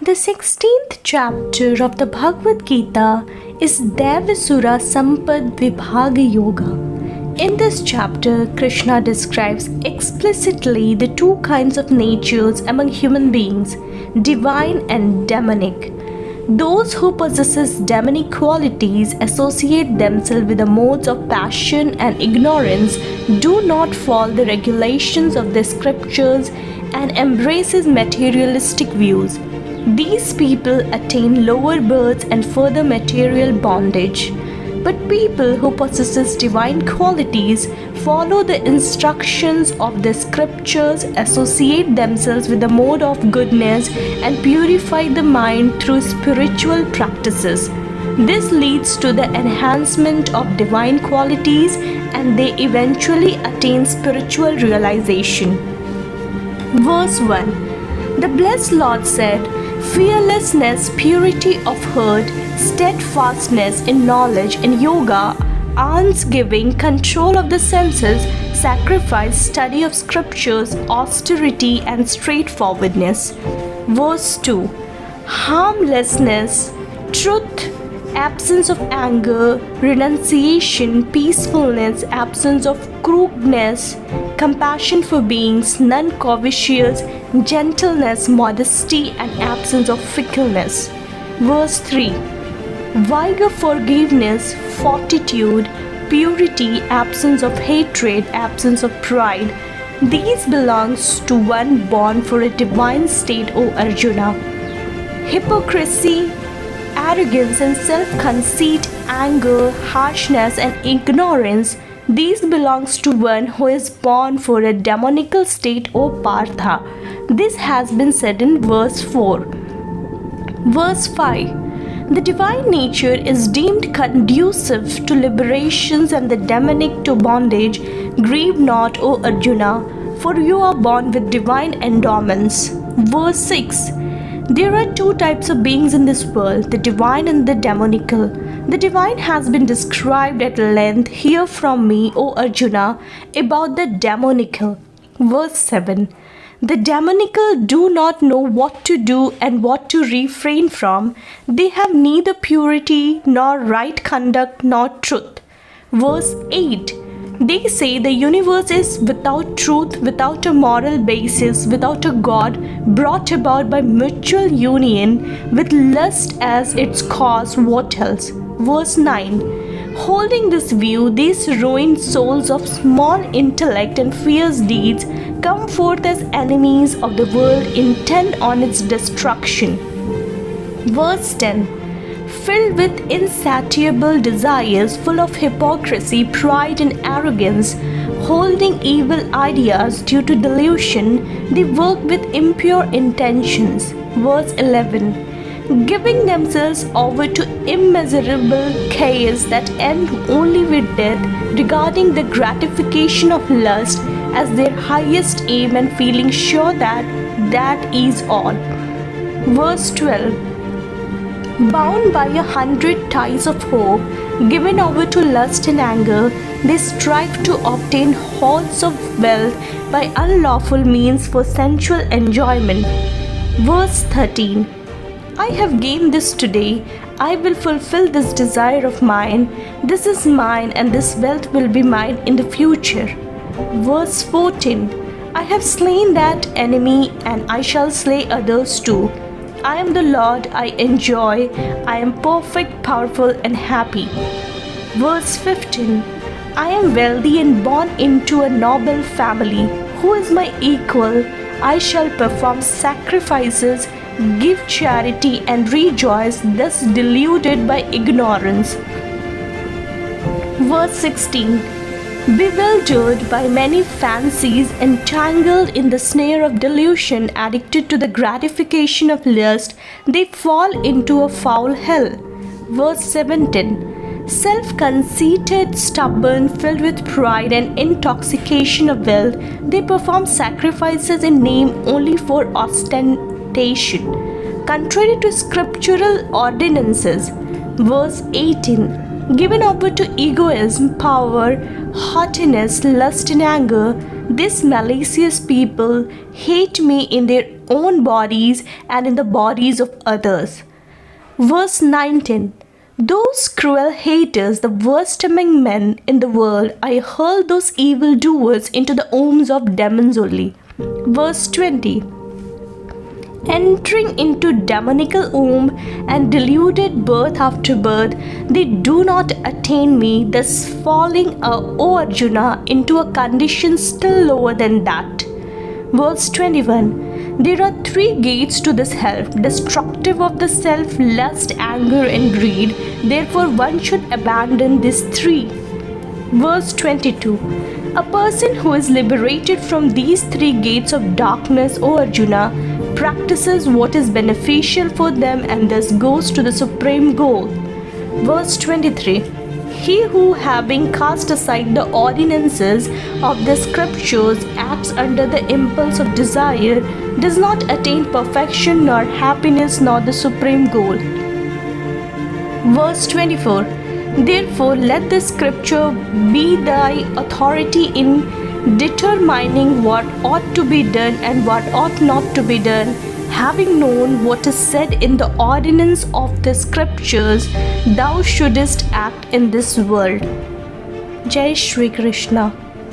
The 16th chapter of the Bhagavad Gita is Devasura Sampad Vibhaga Yoga. In this chapter, Krishna describes explicitly the two kinds of natures among human beings, divine and demonic. Those who possess demonic qualities associate themselves with the modes of passion and ignorance, do not follow the regulations of the scriptures, and embraces materialistic views. These people attain lower births and further material bondage. But people who possess divine qualities follow the instructions of the scriptures, associate themselves with the mode of goodness, and purify the mind through spiritual practices. This leads to the enhancement of divine qualities and they eventually attain spiritual realization. Verse 1. The blessed Lord said, fearlessness, purity of heart, steadfastness in knowledge and yoga, alms-giving, control of the senses, sacrifice, study of scriptures, austerity and straightforwardness. Verse 2. Harmlessness, truth, absence of anger, renunciation, peacefulness, absence of crudeness, compassion for beings, non-covetous, gentleness, modesty, and absence of fickleness. Verse 3. Vigor, forgiveness, fortitude, purity, absence of hatred, absence of pride. These belongs to one born for a divine state, O Arjuna. Hypocrisy, arrogance and self-conceit, anger, harshness and ignorance, these belongs to one who is born for a demonical state, O Partha. This has been said in verse 4. Verse 5. The divine nature is deemed conducive to liberations and the demonic to bondage. Grieve not, O Arjuna, for you are born with divine endowments. Verse 6. There are two types of beings in this world, the divine and the demonical. The divine has been described at length. Hear from me, O Arjuna, about the demonical. Verse 7. The demonical do not know what to do and what to refrain from. They have neither purity nor right conduct nor truth. Verse 8. They say the universe is without truth, without a moral basis, without a God, brought about by mutual union, with lust as its cause. What else? Verse 9. Holding this view, these ruined souls of small intellect and fierce deeds come forth as enemies of the world, intent on its destruction. Verse 10. Filled with insatiable desires, full of hypocrisy, pride and arrogance, holding evil ideas due to delusion, they work with impure intentions. Verse 11. Giving themselves over to immeasurable chaos that end only with death, regarding the gratification of lust as their highest aim and feeling sure that that is all. Verse 12. Bound by 100 ties of hope, given over to lust and anger, they strive to obtain hoards of wealth by unlawful means for sensual enjoyment. Verse 13. I have gained this today, I will fulfill this desire of mine, this is mine and this wealth will be mine in the future. Verse 14. I have slain that enemy and I shall slay others too. I am the Lord, I enjoy, I am perfect, powerful and happy. Verse 15. I am wealthy and born into a noble family. Who is my equal? I shall perform sacrifices, give charity and rejoice, thus deluded by ignorance. Verse 16. Bewildered by many fancies, entangled in the snare of delusion, addicted to the gratification of lust, they fall into a foul hell. Verse 17. Self-conceited, stubborn, filled with pride and intoxication of wealth, they perform sacrifices in name only for ostentation, contrary to scriptural ordinances. Verse 18. Given over to egoism, power, haughtiness, lust and anger, These malicious people hate me in their own bodies and in the bodies of others. Verse 19. Those cruel haters, the worst among men in the world, I hurl those evildoers into the wombs of demons only. Verse 20. Entering into demonical womb and deluded birth after birth, they do not attain me, thus falling, O Arjuna, into a condition still lower than that. Verse 21. There are three gates to this hell, destructive of the self, lust, anger, and greed. Therefore, one should abandon these three. Verse 22. A person who is liberated from these three gates of darkness, O Arjuna, practices what is beneficial for them and thus goes to the supreme goal. Verse 23. He who, having cast aside the ordinances of the scriptures, acts under the impulse of desire, does not attain perfection nor happiness nor the supreme goal. Verse 24. Therefore, let the scripture be thy authority in determining what ought to be done and what ought not to be done. Having known what is said in the ordinance of the scriptures, thou shouldest act in this world. Jai Shri Krishna.